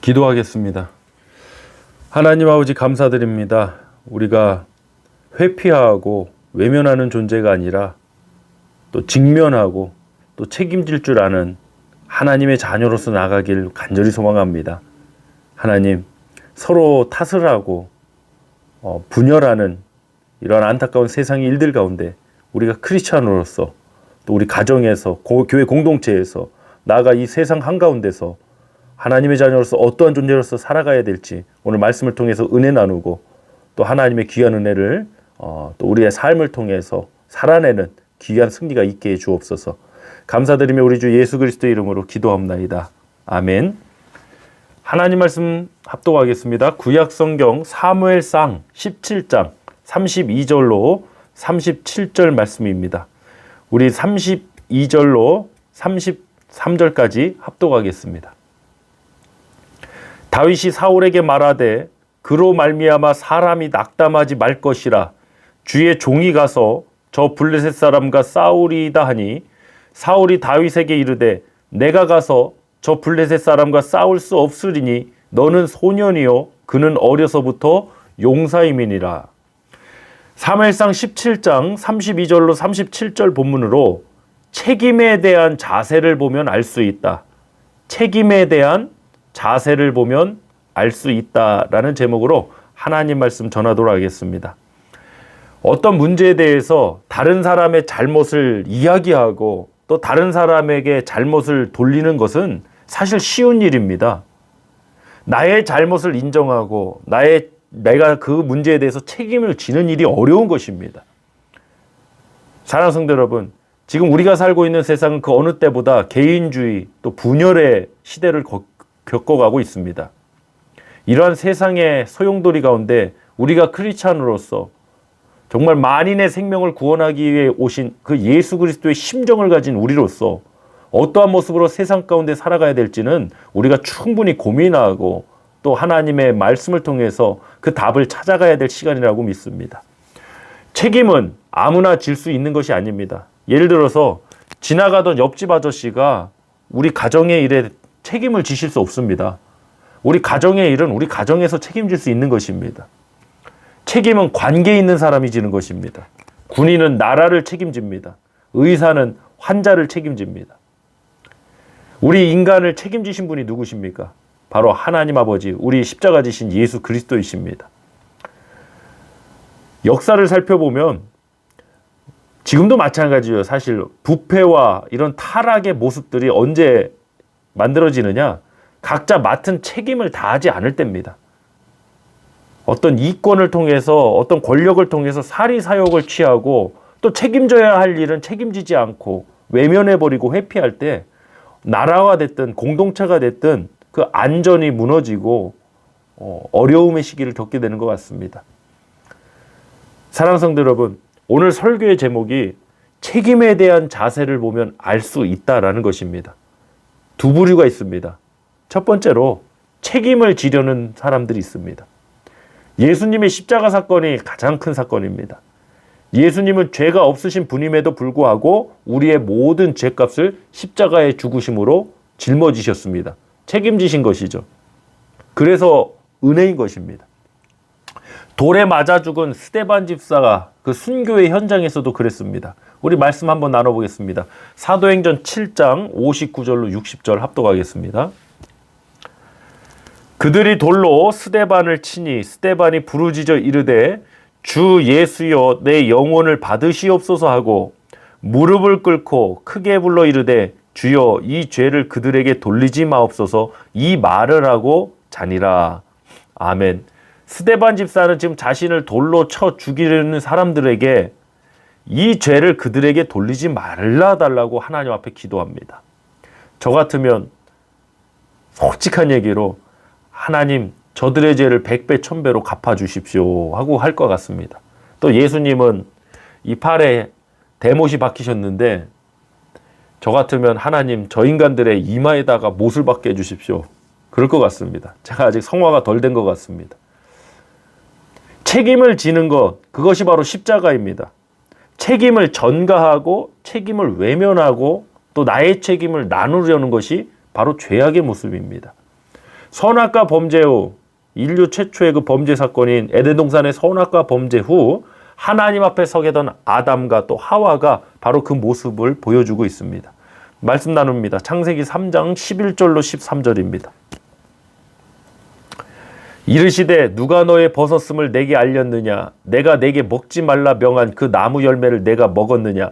기도하겠습니다. 하나님 아버지 감사드립니다. 우리가 회피하고 외면하는 존재가 아니라 또 직면하고 또 책임질 줄 아는 하나님의 자녀로서 나가길 간절히 소망합니다. 하나님, 서로 탓을 하고 분열하는 이런 안타까운 세상의 일들 가운데 우리가 크리스찬으로서 또 우리 가정에서 교회 공동체에서 나아가 이 세상 한가운데서 하나님의 자녀로서 어떠한 존재로서 살아가야 될지 오늘 말씀을 통해서 은혜 나누고 또 하나님의 귀한 은혜를 또 우리의 삶을 통해서 살아내는 귀한 승리가 있게 해 주옵소서. 감사드리며 우리 주 예수 그리스도의 이름으로 기도합나이다. 아멘. 하나님 말씀 합독하겠습니다. 구약 성경 사무엘상 17장 32절로 37절 말씀입니다. 우리 32절로 33절까지 합독하겠습니다. 다윗이 사울에게 말하되 그로 말미암아 사람이 낙담하지 말 것이라 주의 종이 가서 저 블레셋 사람과 싸우리이다 하니 사울이 다윗에게 이르되 내가 가서 저 블레셋 사람과 싸울 수 없으리니 너는 소년이요 그는 어려서부터 용사임이니라. 사무엘상 17장 32절로 37절 본문으로 책임에 대한 자세를 보면 알 수 있다. 책임에 대한 자세를 보면 알 수 있다라는 제목으로 하나님 말씀 전하도록 하겠습니다. 어떤 문제에 대해서 다른 사람의 잘못을 이야기하고 또 다른 사람에게 잘못을 돌리는 것은 사실 쉬운 일입니다. 나의 잘못을 인정하고 내가 그 문제에 대해서 책임을 지는 일이 어려운 것입니다. 사랑하는 성도 여러분, 지금 우리가 살고 있는 세상은 그 어느 때보다 개인주의 또 분열의 시대를 겪어가고 있습니다. 이러한 세상의 소용돌이 가운데 우리가 크리스찬으로서 정말 만인의 생명을 구원하기 위해 오신 그 예수 그리스도의 심정을 가진 우리로서 어떠한 모습으로 세상 가운데 살아가야 될지는 우리가 충분히 고민하고 또 하나님의 말씀을 통해서 그 답을 찾아가야 될 시간이라고 믿습니다. 책임은 아무나 질 수 있는 것이 아닙니다. 예를 들어서 지나가던 옆집 아저씨가 우리 가정의 일에 책임을 지실 수 없습니다. 우리 가정의 일은 우리 가정에서 책임질 수 있는 것입니다. 책임은 관계 있는 사람이 지는 것입니다. 군인은 나라를 책임집니다. 의사는 환자를 책임집니다. 우리 인간을 책임지신 분이 누구십니까? 바로 하나님 아버지, 우리 십자가 지신 예수 그리스도이십니다. 역사를 살펴보면 지금도 마찬가지예요. 사실 부패와 이런 타락의 모습들이 언제 만들어지느냐? 각자 맡은 책임을 다하지 않을 때입니다. 어떤 이권을 통해서 어떤 권력을 통해서 사리사욕을 취하고 또 책임져야 할 일은 책임지지 않고 외면해버리고 회피할 때 나라가 됐든 공동체가 됐든 그 안전이 무너지고 어려움의 시기를 겪게 되는 것 같습니다. 사랑하는 성도 여러분, 오늘 설교의 제목이 책임에 대한 자세를 보면 알 수 있다라는 것입니다. 두 부류가 있습니다. 첫 번째로 책임을 지려는 사람들이 있습니다. 예수님의 십자가 사건이 가장 큰 사건입니다. 예수님은 죄가 없으신 분임에도 불구하고 우리의 모든 죄값을 십자가의 죽으심으로 짊어지셨습니다. 책임지신 것이죠. 그래서 은혜인 것입니다. 돌에 맞아 죽은 스데반 집사가 그 순교의 현장에서도 그랬습니다. 우리 말씀 한번 나눠보겠습니다. 사도행전 7장 59절로 60절 합독하겠습니다. 그들이 돌로 스데반을 치니 스데반이 부르짖어 이르되 주 예수여 내 영혼을 받으시옵소서 하고 무릎을 꿇고 크게 불러 이르되 주여 이 죄를 그들에게 돌리지 마옵소서 이 말을 하고 자니라. 아멘. 스데반 집사는 지금 자신을 돌로 쳐 죽이려는 사람들에게 이 죄를 그들에게 돌리지 말라달라고 하나님 앞에 기도합니다. 저 같으면 솔직한 얘기로 하나님 저들의 죄를 100배 1000배로 갚아주십시오 하고 할 것 같습니다. 또 예수님은 이 팔에 대못이 박히셨는데 저 같으면 하나님 저 인간들의 이마에다가 못을 박게 해주십시오. 그럴 것 같습니다. 제가 아직 성화가 덜 된 것 같습니다. 책임을 지는 것, 그것이 바로 십자가입니다. 책임을 전가하고 책임을 외면하고 또 나의 책임을 나누려는 것이 바로 죄악의 모습입니다. 선악과 범죄 후 인류 최초의 그 범죄 사건인 에덴 동산의 선악과 범죄 후 하나님 앞에 서게 된 아담과 또 하와가 바로 그 모습을 보여주고 있습니다. 말씀 나눕니다. 창세기 3장 11절로 13절입니다. 이르시되 누가 너의 벗었음을 내게 알렸느냐? 내가 내게 먹지 말라 명한 그 나무 열매를 내가 먹었느냐?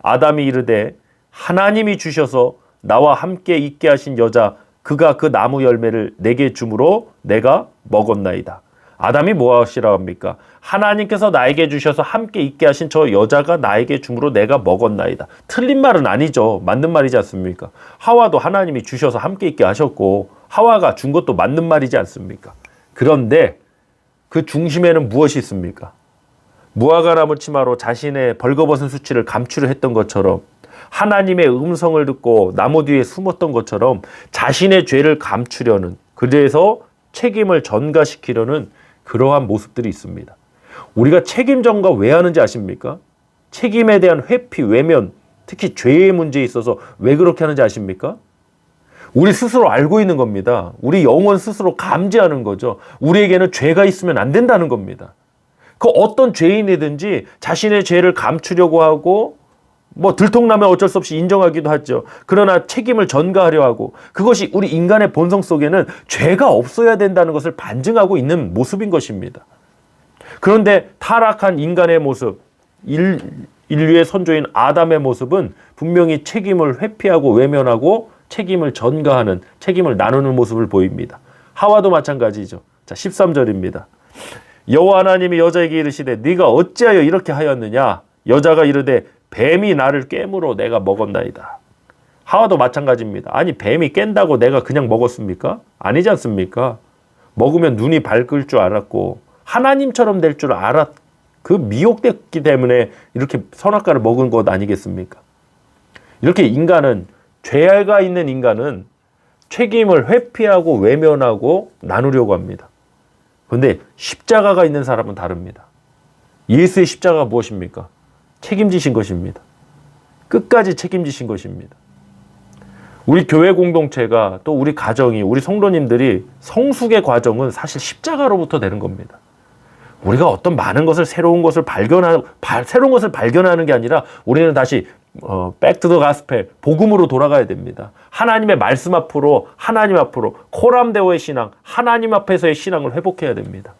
아담이 이르되 하나님이 주셔서 나와 함께 있게 하신 여자 그가 그 나무 열매를 내게 주므로 내가 먹었나이다. 아담이 무엇이라고 합니까? 하나님께서 나에게 주셔서 함께 있게 하신 저 여자가 나에게 주므로 내가 먹었나이다. 틀린 말은 아니죠. 맞는 말이지 않습니까? 하와도 하나님이 주셔서 함께 있게 하셨고 하와가 준 것도 맞는 말이지 않습니까? 그런데 그 중심에는 무엇이 있습니까? 무화과 나무 치마로 자신의 벌거벗은 수치를 감추려 했던 것처럼 하나님의 음성을 듣고 나무 뒤에 숨었던 것처럼 자신의 죄를 감추려는, 그래서 책임을 전가시키려는 그러한 모습들이 있습니다. 우리가 책임 전가 왜 하는지 아십니까? 책임에 대한 회피, 외면, 특히 죄의 문제에 있어서 왜 그렇게 하는지 아십니까? 우리 스스로 알고 있는 겁니다. 우리 영혼 스스로 감지하는 거죠. 우리에게는 죄가 있으면 안 된다는 겁니다. 그 어떤 죄인이든지 자신의 죄를 감추려고 하고 들통나면 어쩔 수 없이 인정하기도 하죠. 그러나 책임을 전가하려 하고, 그것이 우리 인간의 본성 속에는 죄가 없어야 된다는 것을 반증하고 있는 모습인 것입니다. 그런데 타락한 인간의 모습, 인류의 선조인 아담의 모습은 분명히 책임을 회피하고 외면하고 책임을 전가하는, 책임을 나누는 모습을 보입니다. 하와도 마찬가지죠. 자, 13절입니다. 여호와 하나님이 여자에게 이르시되 네가 어찌하여 이렇게 하였느냐? 여자가 이르되 뱀이 나를 깨물어 내가 먹었나이다. 하와도 마찬가지입니다. 아니, 뱀이 깬다고 내가 그냥 먹었습니까? 아니지 않습니까? 먹으면 눈이 밝을 줄 알았고 하나님처럼 될 줄 그 미혹됐기 때문에 이렇게 선악과를 먹은 것 아니겠습니까? 이렇게 인간은, 죄가 있는 인간은 책임을 회피하고 외면하고 나누려고 합니다. 그런데 십자가가 있는 사람은 다릅니다. 예수의 십자가가 무엇입니까? 책임지신 것입니다. 끝까지 책임지신 것입니다. 우리 교회 공동체가, 또 우리 가정이, 우리 성도님들이 성숙의 과정은 사실 십자가로부터 되는 겁니다. 우리가 어떤 많은 것을, 새로운 것을 발견하는 게 아니라 우리는 다시 back to the gospel, 복음으로 돌아가야 됩니다. 하나님의 말씀 앞으로, 하나님 앞으로, 코람데오의 신앙, 하나님 앞에서의 신앙을 회복해야 됩니다.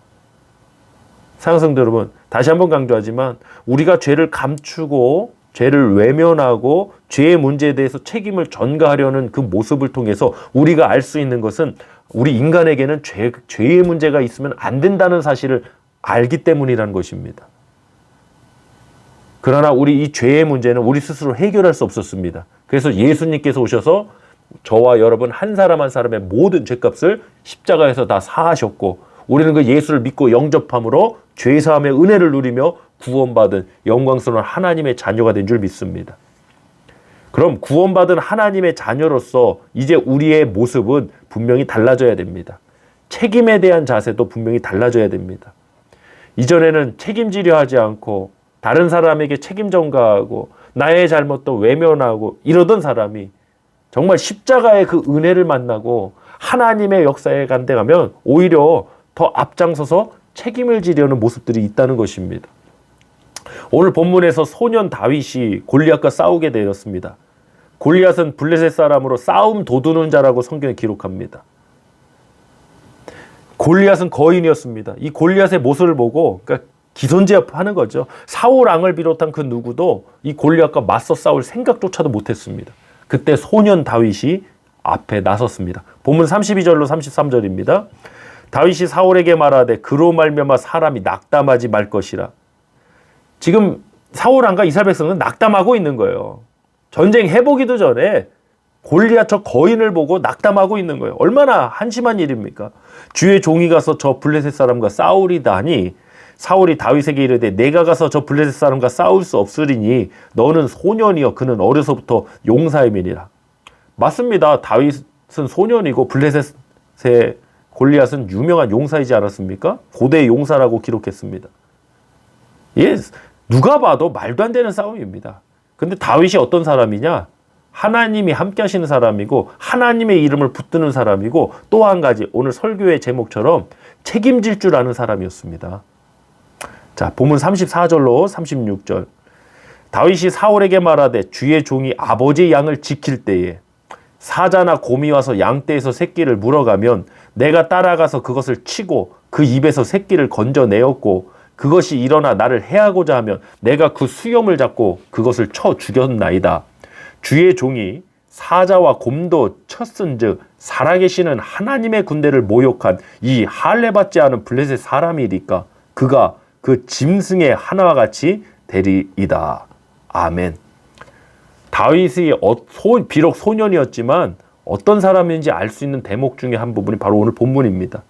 사랑하는 성도 여러분, 다시 한번 강조하지만 우리가 죄를 감추고 죄를 외면하고 죄의 문제에 대해서 책임을 전가하려는 그 모습을 통해서 우리가 알 수 있는 것은 우리 인간에게는 죄의 문제가 있으면 안 된다는 사실을 알기 때문이라는 것입니다. 그러나 우리 이 죄의 문제는 우리 스스로 해결할 수 없었습니다. 그래서 예수님께서 오셔서 저와 여러분 한 사람 한 사람의 모든 죄값을 십자가에서 다 사하셨고, 우리는 그 예수를 믿고 영접함으로 죄사함의 은혜를 누리며 구원받은 영광스러운 하나님의 자녀가 된 줄 믿습니다. 그럼 구원받은 하나님의 자녀로서 이제 우리의 모습은 분명히 달라져야 됩니다. 책임에 대한 자세도 분명히 달라져야 됩니다. 이전에는 책임지려 하지 않고 다른 사람에게 책임 전가하고 나의 잘못도 외면하고 이러던 사람이 정말 십자가의 그 은혜를 만나고 하나님의 역사에 간대가면 오히려 더 앞장서서 책임을 지려는 모습들이 있다는 것입니다. 오늘 본문에서 소년 다윗이 골리앗과 싸우게 되었습니다. 골리앗은 블레셋 사람으로 싸움 도두는 자라고 성경에 기록합니다. 골리앗은 거인이었습니다. 이 골리앗의 모습을 보고 기선제압하는 거죠. 사울 왕을 비롯한 그 누구도 이 골리앗과 맞서 싸울 생각조차도 못했습니다. 그때 소년 다윗이 앞에 나섰습니다. 본문 32절로 33절입니다. 다윗이 사울에게 말하되 그로 말미암아 사람이 낙담하지 말 것이라. 지금 사울 왕과 이스라엘 백성은 낙담하고 있는 거예요. 전쟁 해보기도 전에 골리앗 저 거인을 보고 낙담하고 있는 거예요. 얼마나 한심한 일입니까? 주의 종이 가서 저 블레셋 사람과 싸우리다 하니 사울이 다윗에게 이르되 내가 가서 저 블레셋 사람과 싸울 수 없으리니 너는 소년이여 그는 어려서부터 용사임이니라. 맞습니다. 다윗은 소년이고 블레셋의 골리앗은 유명한 용사이지 않았습니까? 고대의 용사라고 기록했습니다. 예, 누가 봐도 말도 안 되는 싸움입니다. 근데 다윗이 어떤 사람이냐? 하나님이 함께 하시는 사람이고 하나님의 이름을 붙드는 사람이고 또 한 가지 오늘 설교의 제목처럼 책임질 줄 아는 사람이었습니다. 자, 본문 34절로 36절. 다윗이 사울에게 말하되 주의 종이 아버지의 양을 지킬 때에 사자나 곰이 와서 양떼에서 새끼를 물어가면 내가 따라가서 그것을 치고 그 입에서 새끼를 건져내었고 그것이 일어나 나를 해하고자 하면 내가 그 수염을 잡고 그것을 쳐 죽였나이다. 주의 종이 사자와 곰도 쳤은즉 살아계시는 하나님의 군대를 모욕한 이 할례받지 않은 블레셋 사람이니까 그가 그 짐승의 하나와 같이 되리이다. 아멘. 다윗이 비록 소년이었지만 어떤 사람인지 알 수 있는 대목 중에 한 부분이 바로 오늘 본문입니다.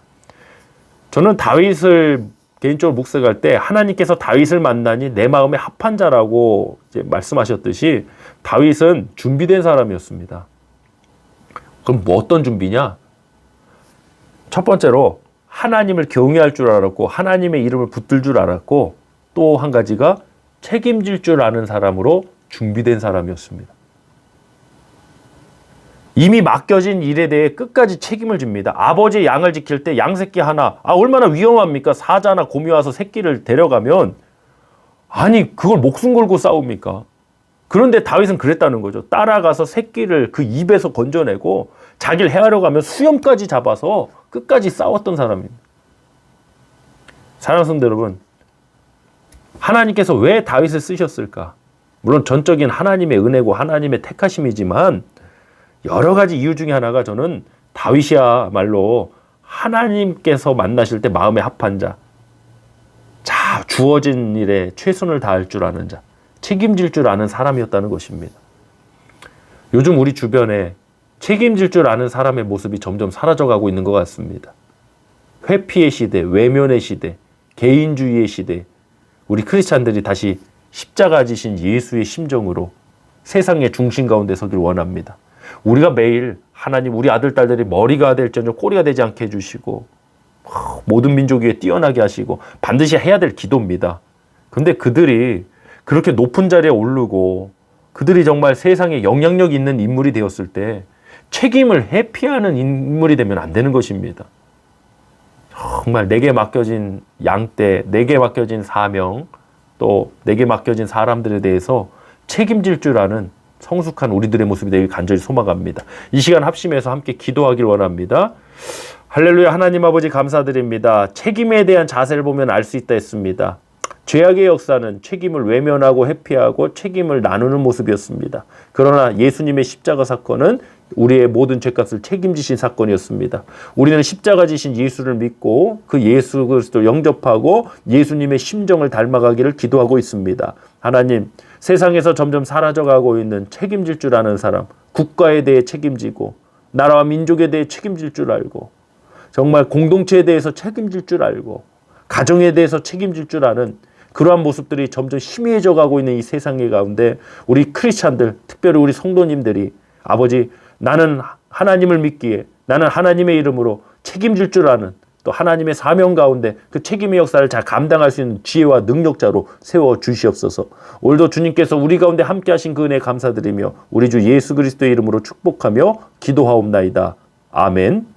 저는 다윗을 개인적으로 묵상할 때 하나님께서 다윗을 만나니 내 마음에 합한 자라고 이제 말씀하셨듯이 다윗은 준비된 사람이었습니다. 그럼 뭐 어떤 준비냐? 첫 번째로 하나님을 경외할 줄 알았고 하나님의 이름을 붙들 줄 알았고 또 한 가지가 책임질 줄 아는 사람으로 준비된 사람이었습니다. 이미 맡겨진 일에 대해 끝까지 책임을 집니다. 아버지의 양을 지킬 때 양새끼 하나, 얼마나 위험합니까? 사자나 곰이 와서 새끼를 데려가면 아니 그걸 목숨 걸고 싸웁니까? 그런데 다윗은 그랬다는 거죠. 따라가서 새끼를 그 입에서 건져내고 자기를 해하려고 하면 수염까지 잡아서 끝까지 싸웠던 사람입니다. 사랑하는 성도 여러분, 하나님께서 왜 다윗을 쓰셨을까? 물론 전적인 하나님의 은혜고 하나님의 택하심이지만 여러 가지 이유 중에 하나가 저는 다윗이야말로 하나님께서 만나실 때 마음에 합한 자, 주어진 일에 최선을 다할 줄 아는 자, 책임질 줄 아는 사람이었다는 것입니다. 요즘 우리 주변에 책임질 줄 아는 사람의 모습이 점점 사라져가고 있는 것 같습니다. 회피의 시대, 외면의 시대, 개인주의의 시대, 우리 크리스찬들이 다시 십자가 지신 예수의 심정으로 세상의 중심 가운데 서길 원합니다. 우리가 매일 하나님 우리 아들 딸들이 머리가 될지언정 꼬리가 되지 않게 해주시고 모든 민족 위에 뛰어나게 하시고 반드시 해야 될 기도입니다. 근데 그들이 그렇게 높은 자리에 오르고 그들이 정말 세상에 영향력 있는 인물이 되었을 때 책임을 회피하는 인물이 되면 안 되는 것입니다. 정말 내게 맡겨진 양떼, 내게 맡겨진 사명, 또 내게 맡겨진 사람들에 대해서 책임질 줄 아는 성숙한 우리들의 모습이 되길 간절히 소망합니다. 이 시간 합심해서 함께 기도하길 원합니다. 할렐루야. 하나님 아버지 감사드립니다. 책임에 대한 자세를 보면 알 수 있다 했습니다. 죄악의 역사는 책임을 외면하고 회피하고 책임을 나누는 모습이었습니다. 그러나 예수님의 십자가 사건은 우리의 모든 죄값을 책임지신 사건이었습니다. 우리는 십자가 지신 예수를 믿고 그 예수 그리스도를 영접하고 예수님의 심정을 닮아가기를 기도하고 있습니다. 하나님, 세상에서 점점 사라져가고 있는 책임질 줄 아는 사람, 국가에 대해 책임지고 나라와 민족에 대해 책임질 줄 알고 정말 공동체에 대해서 책임질 줄 알고 가정에 대해서 책임질 줄 아는 그러한 모습들이 점점 희미해져 가고 있는 이 세상의 가운데 우리 크리스찬들, 특별히 우리 성도님들이 아버지, 나는 하나님을 믿기에 나는 하나님의 이름으로 책임질 줄 아는 또 하나님의 사명 가운데 그 책임의 역사를 잘 감당할 수 있는 지혜와 능력자로 세워 주시옵소서. 오늘도 주님께서 우리 가운데 함께 하신 그 은혜 감사드리며 우리 주 예수 그리스도의 이름으로 축복하며 기도하옵나이다. 아멘.